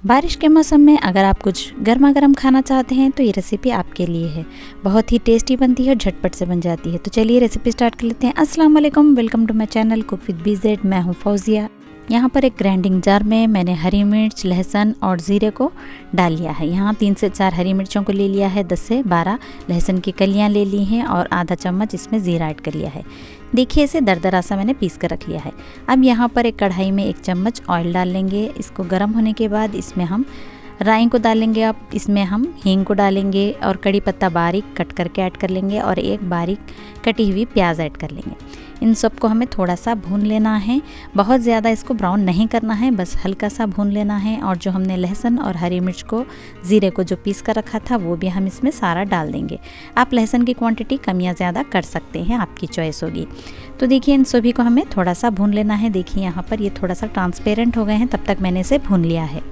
बारिश के मौसम में अगर आप कुछ गर्मा गर्म खाना चाहते हैं तो ये रेसिपी आपके लिए है। बहुत ही टेस्टी बनती है और झटपट से बन जाती है। तो चलिए रेसिपी स्टार्ट कर लेते हैं। अस्सलाम वालेकुम, welcome to my channel cook with BZ। मैं हूँ फौजिया। यहाँ पर एक ग्राइंडिंग जार में मैंने हरी मिर्च, लहसुन और ज़ीरे को डाल लिया है। यहाँ 3 से 4 हरी मिर्चों को ले लिया है, 10 से 12 लहसुन की कलियाँ ले ली हैं और आधा चम्मच इसमें ज़ीरा ऐड कर लिया है। देखिए इसे दरदरा सा मैंने पीस कर रख लिया है। अब यहाँ पर एक कढ़ाई में 1 चम्मच ऑयल डाल लेंगे। इसको गर्म होने के बाद इसमें हम राई को डालेंगे। अब इसमें हम हींग को डालेंगे और कड़ी पत्ता बारीक कट करके ऐड कर लेंगे और एक बारीक कटी हुई प्याज ऐड कर लेंगे। इन सब को हमें थोड़ा सा भून लेना है। बहुत ज़्यादा इसको ब्राउन नहीं करना है, बस हल्का सा भून लेना है। और जो हमने लहसुन और हरी मिर्च को, ज़ीरे को जो पीस कर रखा था वो भी हम इसमें सारा डाल देंगे। आप लहसुन की क्वांटिटी कम या ज़्यादा कर सकते हैं, आपकी चॉइस होगी। तो देखिए इन सभी को हमें थोड़ा सा भून लेना है। देखिए यहाँ पर ये थोड़ा सा ट्रांसपेरेंट हो गए हैं, तब तक मैंने इसे भून लिया है।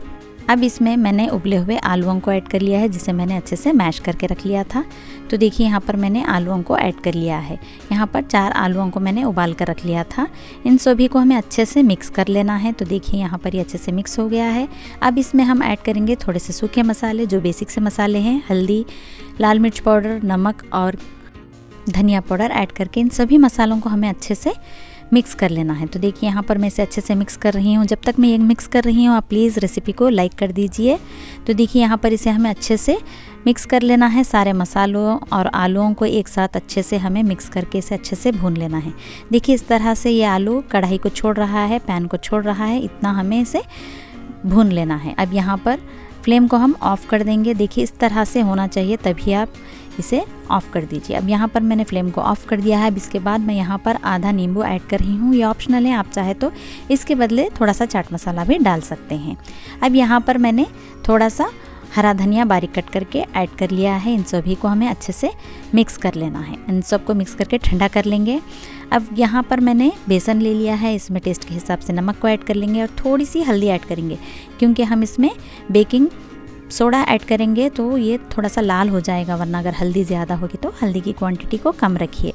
अब इसमें मैंने उबले हुए आलूओं को ऐड कर लिया है, जिसे मैंने अच्छे से मैश करके रख लिया था। तो देखिए यहाँ पर मैंने आलूओं को ऐड कर लिया है। यहाँ पर 4 आलूओं को मैंने उबाल कर रख लिया था। इन सभी को हमें अच्छे से मिक्स कर लेना है। तो देखिए यहाँ पर ये अच्छे से मिक्स हो गया है। अब इसमें हम ऐड करेंगे थोड़े से सूखे मसाले, जो बेसिक से मसाले हैं। हल्दी, लाल मिर्च पाउडर, नमक और धनिया पाउडर ऐड करके इन सभी मसालों को हमें अच्छे से मिक्स कर लेना है। तो देखिए यहाँ पर मैं इसे अच्छे से मिक्स कर रही हूँ। जब तक मैं ये मिक्स कर रही हूँ आप प्लीज़ रेसिपी को लाइक कर दीजिए। तो देखिए यहाँ पर इसे हमें अच्छे से मिक्स कर लेना है। सारे मसालों और आलूओं को एक साथ अच्छे से हमें मिक्स करके इसे अच्छे से भून लेना है। देखिए इस तरह से ये आलू कढ़ाई को छोड़ रहा है, पैन को छोड़ रहा है, इतना हमें इसे भून लेना है। अब यहाँ पर फ्लेम को हम ऑफ़ कर देंगे। देखिए इस तरह से होना चाहिए, तभी आप इसे ऑफ़ कर दीजिए। अब यहाँ पर मैंने फ्लेम को ऑफ़ कर दिया है। अब इसके बाद मैं यहाँ पर आधा नींबू ऐड कर रही हूँ। ये ऑप्शनल है, आप चाहे तो इसके बदले थोड़ा सा चाट मसाला भी डाल सकते हैं। अब यहाँ पर मैंने थोड़ा सा हरा धनिया बारीक कट करके ऐड कर लिया है। इन सभी को हमें अच्छे से मिक्स कर लेना है। इन सब को मिक्स करके ठंडा कर लेंगे। अब यहाँ पर मैंने बेसन ले लिया है। इसमें टेस्ट के हिसाब से नमक को ऐड कर लेंगे और थोड़ी सी हल्दी ऐड करेंगे, क्योंकि हम इसमें बेकिंग सोडा ऐड करेंगे तो ये थोड़ा सा लाल हो जाएगा, वरना अगर हल्दी ज़्यादा होगी तो हल्दी की क्वांटिटी को कम रखिए।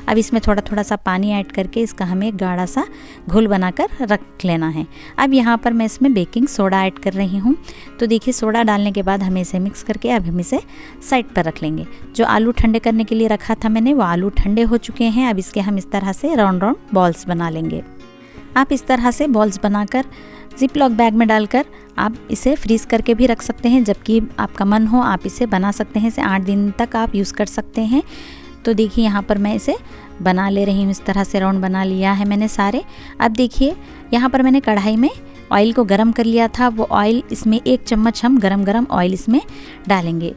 अब इसमें थोड़ा थोड़ा सा पानी ऐड करके इसका हमें गाढ़ा सा घोल बनाकर रख लेना है। अब यहाँ पर मैं इसमें बेकिंग सोडा ऐड कर रही हूँ। तो देखिए सोडा डालने के बाद हमें इसे मिक्स करके अब हम इसे साइड पर रख लेंगे। जो आलू ठंडे करने के लिए रखा था मैंने, वो आलू ठंडे हो चुके हैं। अब इसके हम इस तरह से राउंड राउंड बॉल्स बना लेंगे। आप इस तरह से बॉल्स बनाकर जिप लॉक बैग में डालकर आप इसे फ्रीज़ करके भी रख सकते हैं। जबकि आपका मन हो आप इसे बना सकते हैं। इसे 8 दिन तक आप यूज़ कर सकते हैं। तो देखिए यहाँ पर मैं इसे बना ले रही हूँ। इस तरह से राउंड बना लिया है मैंने सारे। अब देखिए यहाँ पर मैंने कढ़ाई में ऑयल को गरम कर लिया था। वो ऑयल, इसमें 1 चम्मच हम गरम ऑयल इसमें डालेंगे,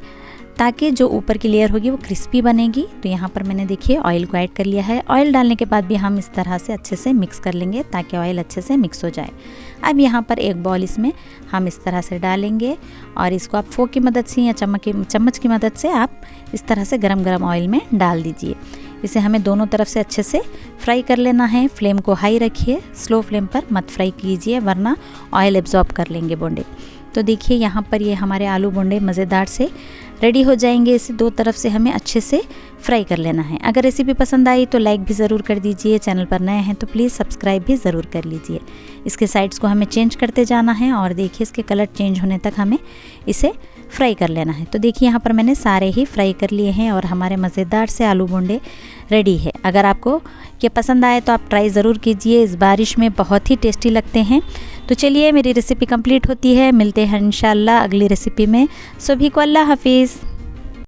ताकि जो ऊपर की लेयर होगी वो क्रिस्पी बनेगी। तो यहाँ पर मैंने देखिए ऑयल को ऐड कर लिया है। ऑयल डालने के बाद भी हम इस तरह से अच्छे से मिक्स कर लेंगे, ताकि ऑयल अच्छे से मिक्स हो जाए। अब यहाँ पर एक बॉल इसमें हम इस तरह से डालेंगे और इसको आप फोक की मदद से या चम्मच की मदद से आप इस तरह से गरम ऑयल में डाल दीजिए। इसे हमें दोनों तरफ से अच्छे से फ्राई कर लेना है। फ्लेम को हाई रखिए, स्लो फ्लेम पर मत फ्राई कीजिए, वरना ऑयल एब्जॉर्ब कर लेंगे बोंडे। तो देखिए यहाँ पर ये हमारे आलू बोंडे मज़ेदार से रेडी हो जाएंगे। इसे 2 तरफ से हमें अच्छे से फ्राई कर लेना है। अगर रेसिपी पसंद आई तो लाइक भी ज़रूर कर दीजिए। चैनल पर नए हैं तो प्लीज़ सब्सक्राइब भी ज़रूर कर लीजिए। इसके साइड्स को हमें चेंज करते जाना है और देखिए इसके कलर चेंज होने तक हमें इसे फ्राई कर लेना है। तो देखिए यहाँ पर मैंने सारे ही फ्राई कर लिए हैं और हमारे मज़ेदार से आलू बोंडे रेडी है। अगर आपको ये पसंद आए तो आप ट्राई ज़रूर कीजिए। इस बारिश में बहुत ही टेस्टी लगते हैं। तो चलिए मेरी रेसिपी कंप्लीट होती है। मिलते हैं इंशाल्लाह अगली रेसिपी में। सभी को अल्लाह हाफिज़।